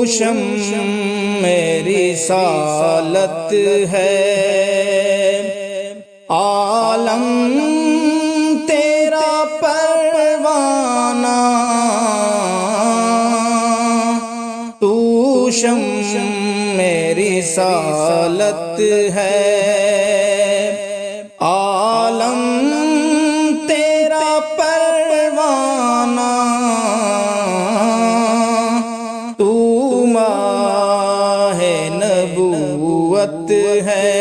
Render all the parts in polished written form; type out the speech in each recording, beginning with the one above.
شم میری رسالت ہے، عالم تیرا پروانہ، تو شم میری رسالت ہے، عالم تیرا پروانہ، تو ماہ نبوت ہے،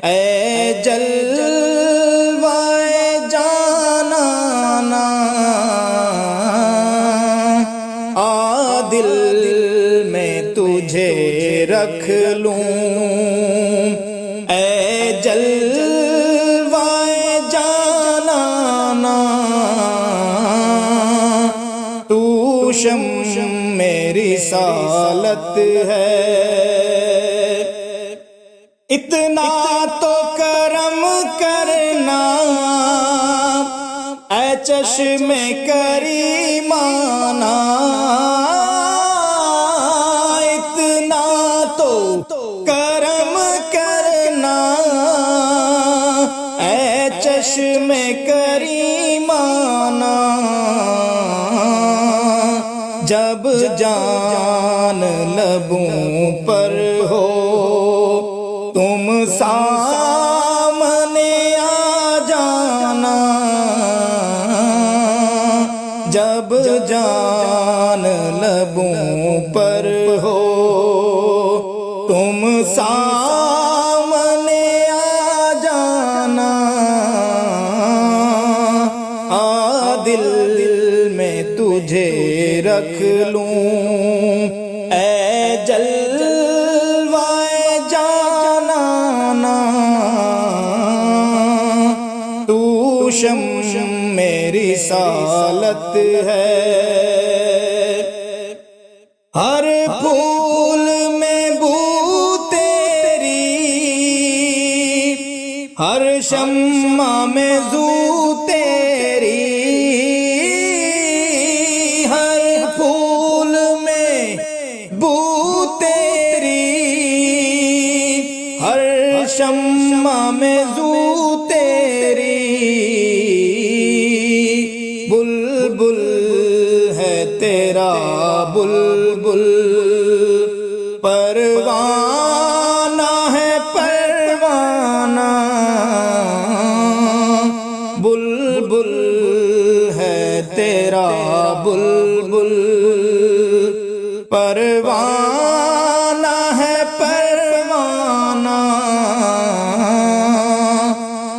اے جلوائے جانانا، دل میں تجھے رکھ لوں، اے جلوائے جانانا، تو شم میری رسالت ہے۔ اتنا تو کرم کرنا اے چشم کریمانہ، اتنا تو کرم کرنا اے چشم کریمانہ، جب جان لبوں پر ہو تم سامنے آ جانا، جب جان لبوں پر ہو تم سامنے آ جانا، دل میں تجھے رکھ لوں، اے جلوائے جانانا، تو شم میری رسالت ہے۔ ہر پھول میں بو تیری، ہر شمع میں زو تیری، ہر پھول میں بو تیری، ہر شمع میں زو تیری، بلبل ہے تیرا بلبل، پروانہ ہے پروانہ، بلبل ہے تیرا بلبل، پروانہ ہے پروانہ،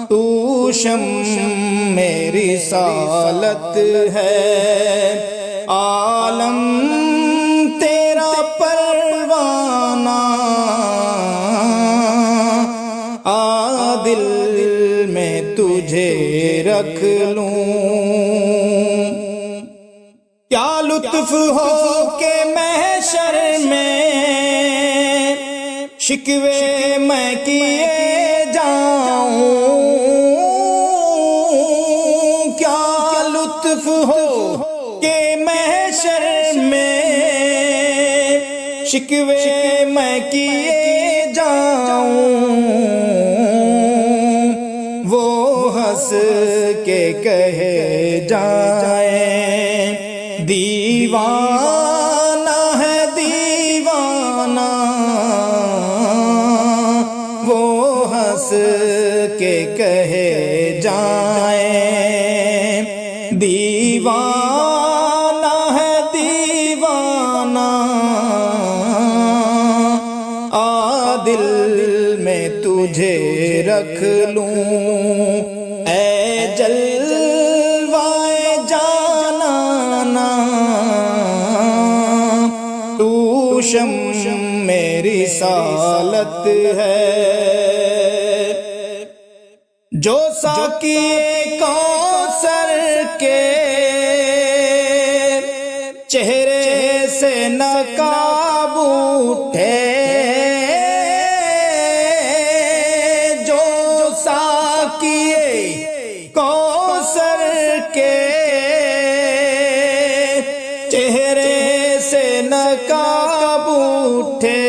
تو شم میری رسالت ہے، عالم تیرا پروانہ، دل میں تجھے رکھ لوں، کیا لطف ہو کہ محشر میں شکوے میں کیے جاؤں، کیا لطف ہو کہ محشر میں شکوے میں کیے جاؤں، وہ ہنس کے کہے جائیں دیوانہ ہے دیوانہ، وہ ہنس کے کہے جائیں دیوانہ ہے دیوانہ، دل میں تجھے رکھ لوں، اے جلوائے جانانا، تو شم میری رسالت ہے۔ جو ساقی کوثر کے چہرے سے نقاب اٹھے، جو ساقی کوثر کے چہرے سے نقاب اٹھے،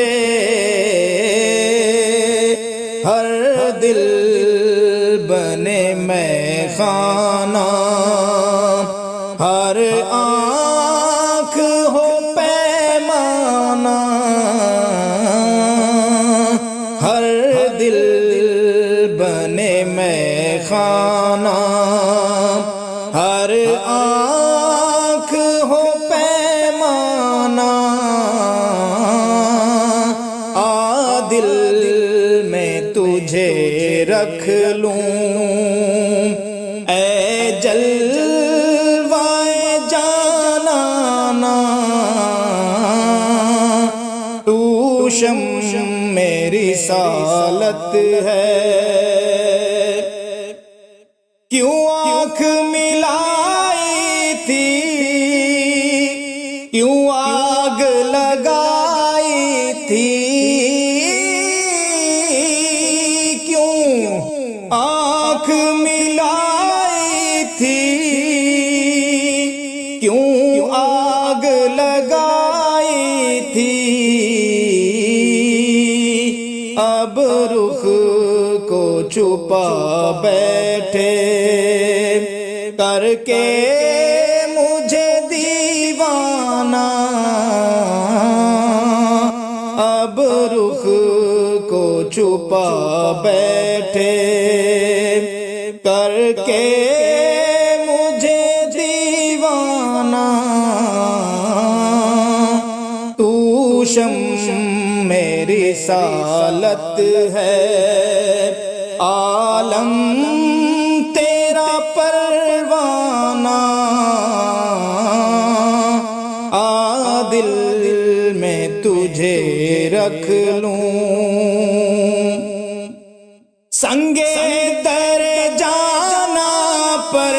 ہر دل بنے میں خانہ، ہر آنکھ ہو پیمانہ، ہر دل بنے میں خانہ، ہر آنکھ ہو پیمانہ، دل میں تجھے رکھ لوں اے جلوائے جانانا، تو شمع میری رسالت ہے، کیوں آنکھ ملائی تھی، کیوں آگ لگائی تھی، کیوں آنکھ ملائی تھی، کیوں آگ لگائی تھی، اب رخ کو چھپا بیٹھے کر کے مجھے دیوانہ، اب رخ کو چھپا بیٹھے کر کے مجھے دیوانہ، تو شمع میری رسالت ہے، عالم تیرا پروانہ، دل میں تجھے رکھ لوں سنگے در جانا پر،